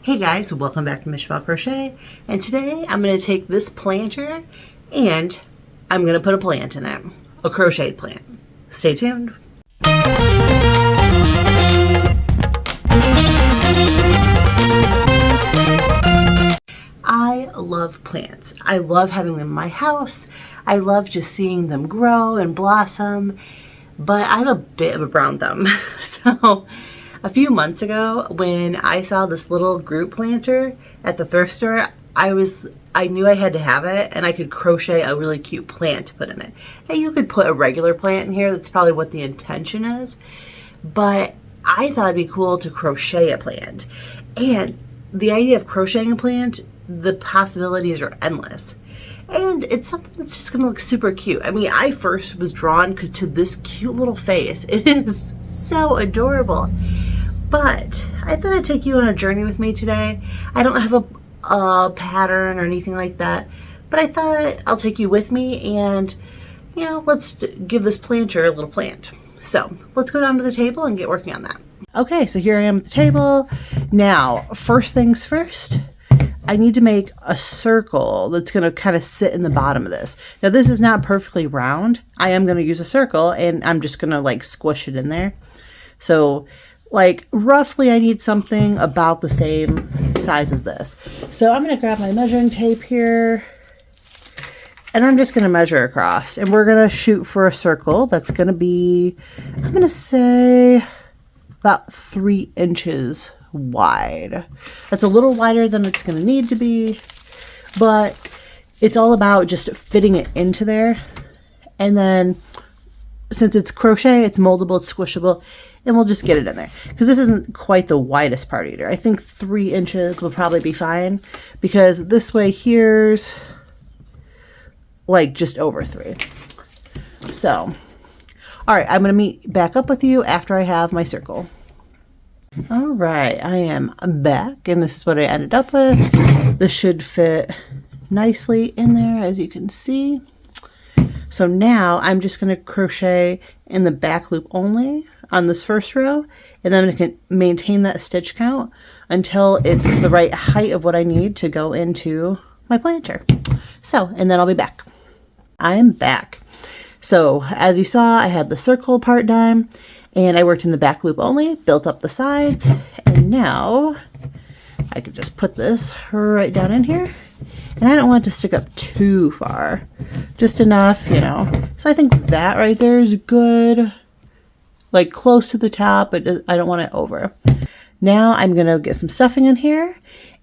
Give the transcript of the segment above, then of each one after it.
Hey guys, welcome back to Michelle Crochet, and today I'm going to take this planter and I'm going to put a plant in it, a crocheted plant. Stay tuned. I love plants. I love having them in my house. I love just seeing them grow and blossom, but I have a bit of a brown thumb. So a few months ago, when I saw this little group planter at the thrift store, I knew I had to have it, and I could crochet a really cute plant to put in it. Now you could put a regular plant in here. That's probably what the intention is, but I thought it'd be cool to crochet a plant. And the idea of crocheting a plant, the possibilities are endless. And it's something that's just gonna look super cute. I mean, I first was drawn to this cute little face. It is so adorable. But I thought I'd take you on a journey with me today. I don't have a pattern or anything like that, but I thought I'll take you with me and, let's give this planter a little plant. So let's go down to the table and get working on that. Okay, so here I am at the table. Now, first things first, I need to make a circle that's going to kind of sit in the bottom of this. Now, this is not perfectly round. I am going to use a circle, and I'm just going to squish it in there. So roughly I need something about the same size as this. So I'm going to grab my measuring tape here, and I'm just going to measure across, and we're going to shoot for a circle that's going to be, I'm going to say about 3 inches wide. That's a little wider than it's going to need to be, but it's all about just fitting it into there. And then since it's crochet, it's moldable, it's squishable, and we'll just get it in there. Because this isn't quite the widest part either. I think 3 inches will probably be fine, because this way here's just over 3. So, all right, I'm going to meet back up with you after I have my circle. All right, I am back, and this is what I ended up with. This should fit nicely in there, as you can see. So now I'm just going to crochet in the back loop only on this first row, and then I'm going to maintain that stitch count until it's the right height of what I need to go into my planter. So, and then I'll be back. I am back. So as you saw, I had the circle part done, and I worked in the back loop only, built up the sides, and now I could just put this right down in here. And I don't want it to stick up too far, just enough, So I think that right there is good, close to the top, but I don't want it over. Now I'm going to get some stuffing in here,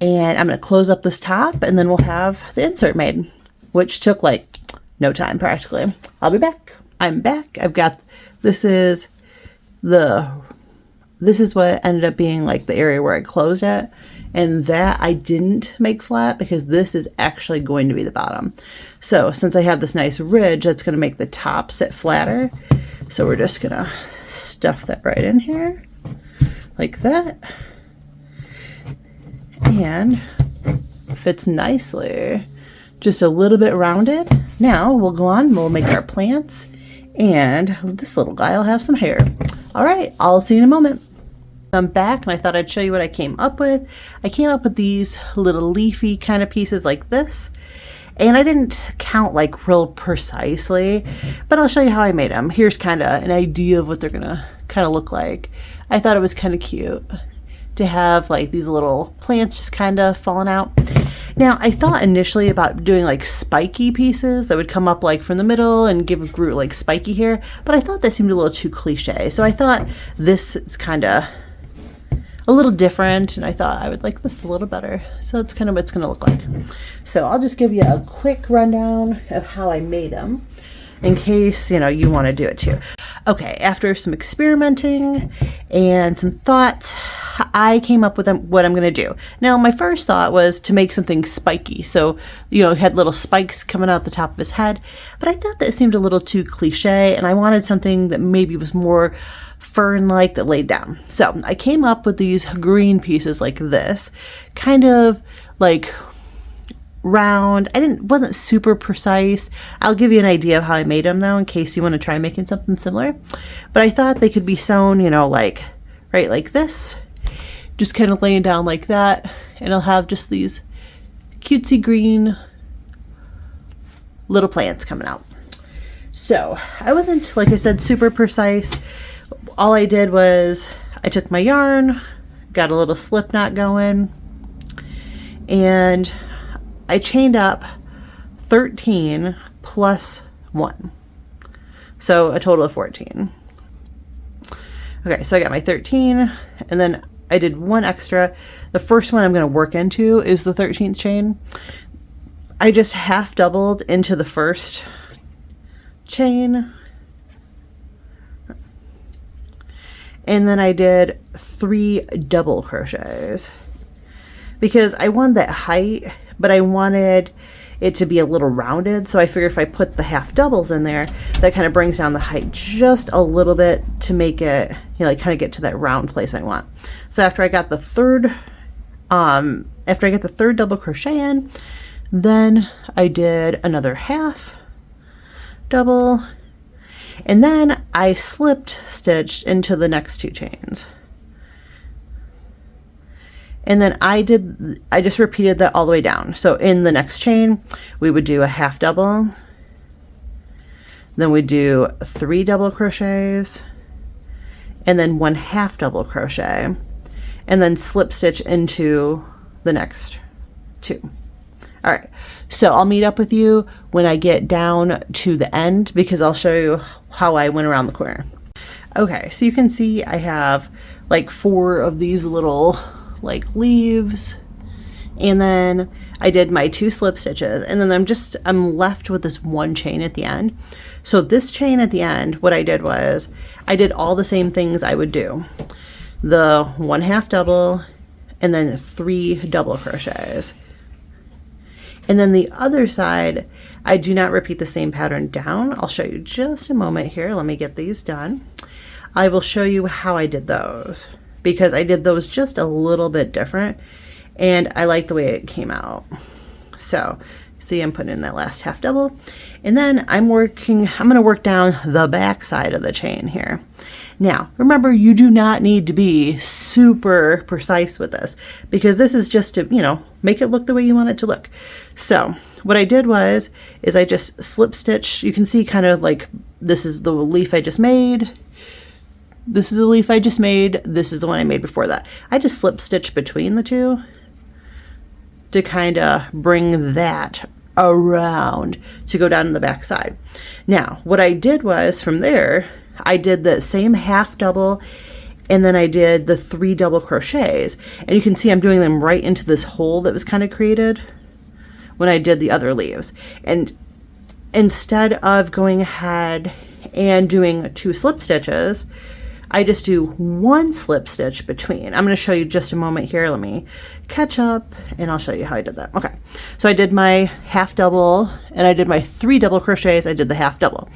and I'm going to close up this top, and then we'll have the insert made, which took no time practically. I'll be back. I'm back. This is what ended up being the area where I closed at. And that I didn't make flat because this is actually going to be the bottom. So since I have this nice ridge, that's going to make the top sit flatter. So we're just going to stuff that right in here like that. And fits nicely. Just a little bit rounded. Now we'll go on, we'll make our plants. And this little guy will have some hair. All right, I'll see you in a moment. I'm back, and I thought I'd show you what I came up with. I came up with these little leafy kind of pieces like this, and I didn't count real precisely, but I'll show you how I made them. Here's kind of an idea of what they're gonna kind of look like. I thought it was kind of cute to have these little plants just kind of falling out. Now, I thought initially about doing spiky pieces that would come up from the middle and give Groot spiky hair, but I thought that seemed a little too cliche. So I thought this is kind of a little different, and I thought I would like this a little better. So it's kind of what it's going to look like. So I'll just give you a quick rundown of how I made them in case, you want to do it too. Okay, after some experimenting and some thoughts, I came up with what I'm going to do. Now, my first thought was to make something spiky. So, it had little spikes coming out the top of his head, but I thought that seemed a little too cliche, and I wanted something that maybe was more fern-like that laid down. So I came up with these green pieces like this, kind of round. Wasn't super precise. I'll give you an idea of how I made them though, in case you want to try making something similar. But I thought they could be sewn, right like this, just kind of laying down like that. and it'll have just these cutesy green little plants coming out. So I wasn't, like I said, super precise. All I did was I took my yarn, got a little slip knot going, and I chained up 13 plus 1. So a total of 14. Okay, so I got my 13, and then I did 1 extra. The first one I'm going to work into is the 13th chain. I just half doubled into the first chain, and then I did 3 double crochets because I wanted that height, but I wanted it to be a little rounded. So I figured if I put the half doubles in there, that kind of brings down the height just a little bit to make it, you know, like kind of get to that round place I want. So after I got the third double crochet in, then I did another half double, and then I slipped stitched into the next 2 chains. And then I just repeated that all the way down. So in the next chain, we would do a half double, then we do 3 double crochets, and then 1 half double crochet, and then slip stitch into the next 2. All right, so I'll meet up with you when I get down to the end, because I'll show you how I went around the corner. Okay, so you can see I have like 4 of these little like leaves, and then I did my 2 slip stitches, and then I'm left with this 1 chain at the end. So this chain at the end, what I did was I did all the same things I would do. The 1 half double, and then 3 double crochets. And then the other side, I do not repeat the same pattern down. I'll show you just a moment here. Let me get these done. I will show you how I did those, because I did those just a little bit different, and I like the way it came out. So see, I'm putting in that last half double, and then I'm going to work down the back side of the chain here. Now, remember, you do not need to be super precise with this, because this is just to, you know, make it look the way you want it to look. So what I did was, I just slip stitch. You can see kind of like, this is the leaf I just made. This is the leaf I just made. This is the one I made before that. I just slip stitch between the 2 to kind of bring that around to go down to the back side. Now, what I did was, from there, I did the same half double, and then I did the 3 double crochets, and you can see I'm doing them right into this hole that was kind of created when I did the other leaves. And instead of going ahead and doing 2 slip stitches, I just do 1 slip stitch between. I'm going to show you just a moment here. Let me catch up, and I'll show you how I did that. Okay, so I did my half double, and I did my 3 double crochets. I did the half double.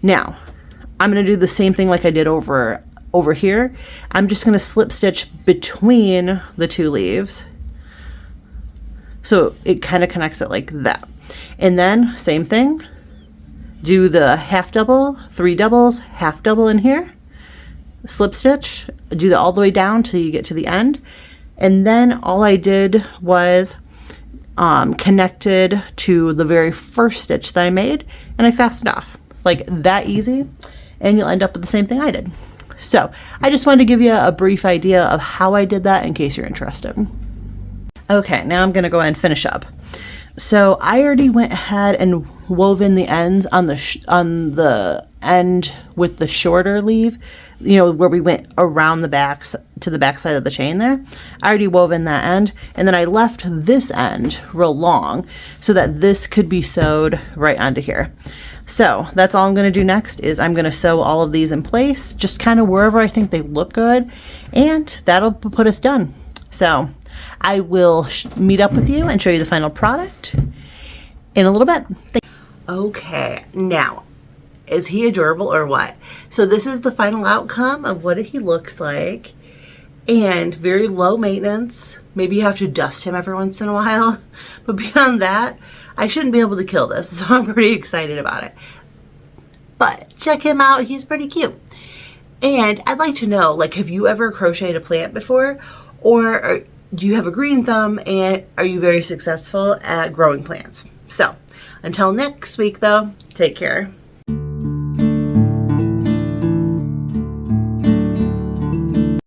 Now I'm going to do the same thing like I did over here. I'm just going to slip stitch between the 2 leaves, so it kind of connects it like that. And then same thing, do the half double, 3 doubles, half double in here, slip stitch, do that all the way down till you get to the end. And then all I did was connected to the very first stitch that I made, and I fastened off. Like that easy, and you'll end up with the same thing I did. So I just wanted to give you a brief idea of how I did that in case you're interested. Okay, now I'm gonna go ahead and finish up. So I already went ahead and wove in the ends on the end with the shorter leaf, you know, where we went around the backs to the back side of the chain there. I already wove in that end, and then I left this end real long so that this could be sewed right onto here. So that's all I'm going to do next, is I'm going to sew all of these in place, just kind of wherever I think they look good, and that'll put us done. So I will meet up with you and show you the final product in a little bit. Okay, now, is he adorable or what? So this is the final outcome of what he looks like, and very low maintenance. Maybe you have to dust him every once in a while, but beyond that, I shouldn't be able to kill this, so I'm pretty excited about it. But check him out, he's pretty cute. And I'd like to know, like, have you ever crocheted a plant before? Or do you have a green thumb, and are you very successful at growing plants? So until next week though, take care.